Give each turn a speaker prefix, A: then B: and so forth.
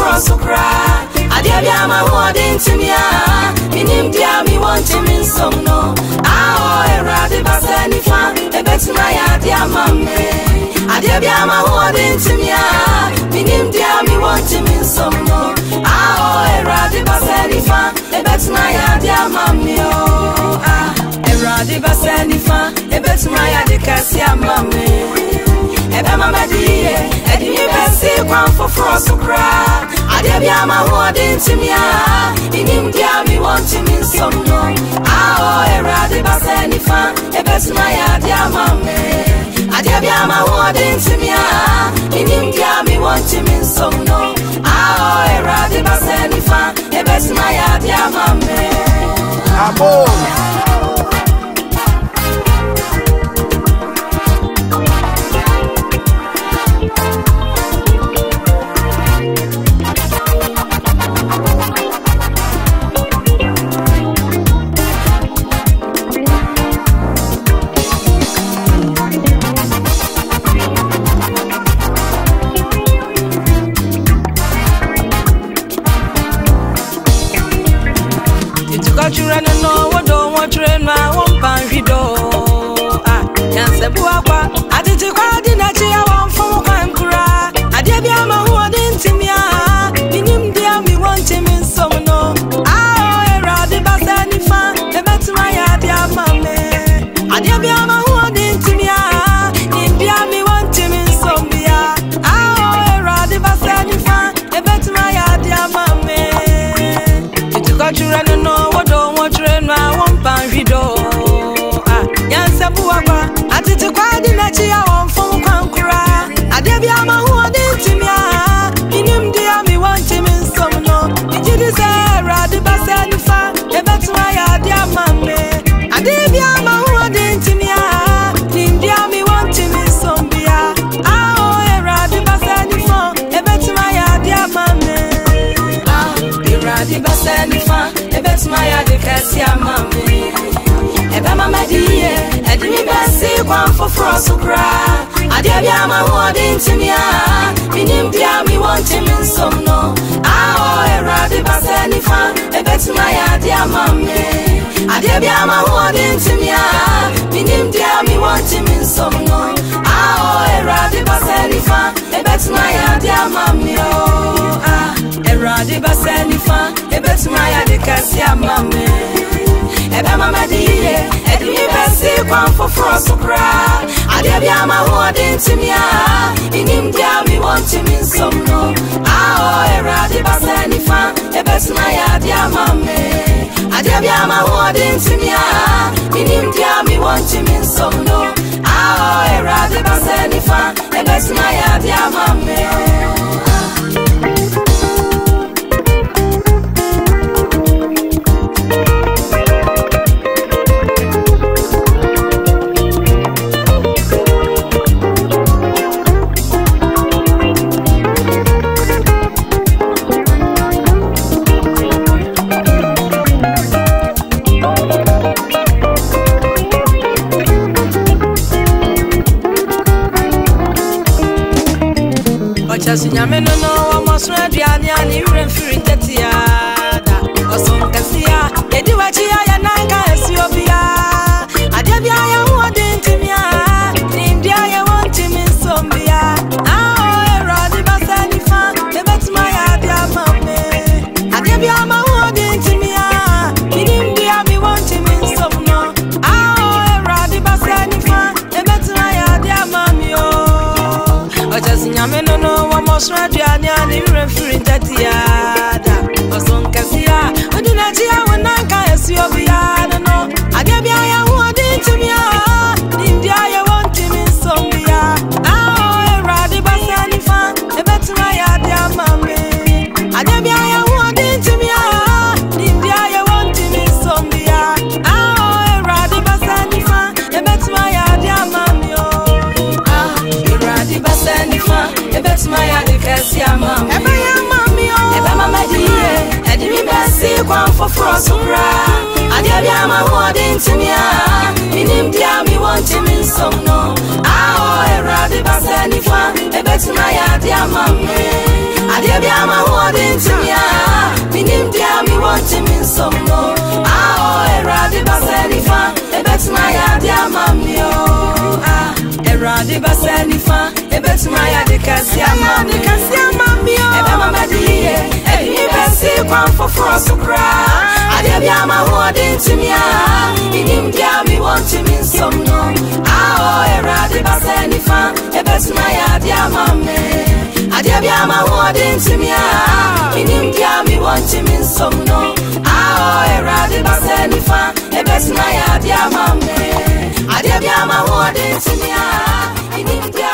A: for so cry. I dare be my word into me. Minim dear me want him in some no. Ah, oh, rather pass any fan. A bet my dear mammy. I dare be my word into me. Minim dear me want him in some no. Ah, oh, rather pass any fan. A bet my dear mammy. Oh, ah, rather pass any fan. A bet my dear Cassia mammy. Ebe mama diye, edi mi besi kwan for so cry. Ade bia ma word into me ah, inim dia mi want me some no. Ah oh, erade ba se ni fan, ebe tuna ya dia mame. Ade bia ma word into me ah, inim dia mi want me some no. Ah oh, erade ba se ni fan, ebe tuna ya dia mame. Amo.
B: Children know what don't want train my one pan rido. Ah, Yanse Buapa, I did you call the Natia one for one cry. I did be a man who didn't me. Minim dear me want him in some no. Ah, I rather pass any fan, the better my idea, mammy. I did be a man who didn't me. India me want him in some beer. Ah, I rather pass any fan, the better my idea, mammy. It's a children know. I won't pan rido. Ah, Yanse Buapa, I did you call the Natia one from Kankura. I did be a man who didn't me. Minim dear me want him in some no. Did you say rather pass any fan? A better my dear mammy. I did be a man who didn't me. Nim dear me want him in some beer. Ah, oh, rather pass any fan. A better my dear mammy. Ah, rather pass any fan. Bet my dear Cassia mammy. Ebe mama diye, edi mi besi kwan for so cry. I dare be my word into me. Minim dear me want him in some no. Ah oh, rather pass any fan. Bet my dear mammy. I dare be my word into me. Minim dear me want him in some no. Ah oh, rather pass any fan. Bet my dear mammy. Oh ah. Erade baseni fan, ebet maya de Cassia mame. Ebe mama diye, edi mi besi kwan for so cry. Ade bia ma word into me inim dia mi want him in some no. Ah oh, erade baseni fan, ebet maya dia mame. Ade bia ma word into me inim dia mi want him in some no. Ah oh, erade baseni fan, ebet maya dia mame. Sinyame no no amoso aduane ani remfiri tetia da oson kasia edi wachi ya nanka esi obia ade bia ya hu odentimia nindia ya wanti min sombia ah eradi basani fa te betma ya dia mame ade bia ma hu odentimia nindia mi wanti min somno ah eradi basani fa te betma ya dia mame o oja sinyame no no Aduane ani refri tatiada oson kasia odina tia wonanka esi obia no ade bia ya hu odintimia nindia ya wanti min sombia ah erade basani fa ebetima ya dia mame ade bia ya hu odintimia nindia ya wanti min sombia ah erade basani fa ebetima ya dia mame ah erade basani fa ebetima ya Cassia mama, ebe mama diye, edi mi besi kwan for so cry. I dare be my word into me. Minim dia mi want him in some no. Ah oh, erade basani fan, ebe tuna ya dia mame. I dare be my word
A: somno ah erade basenifa ebetuma ya dia mamio ah erade basenifa ebetuma ya de kasia mamio ebe mamadiye ebi besi kwan foforo sukra ade bia ma ho de ntimia inim dia mi want me somno ah erade basenifa ebetuma ya dia mamie ade bia ma ho de ntimia inim dia mi want me somno ah erade basenifa ebetuma ya dia mamie ade bia ma ho de ntimia inim dia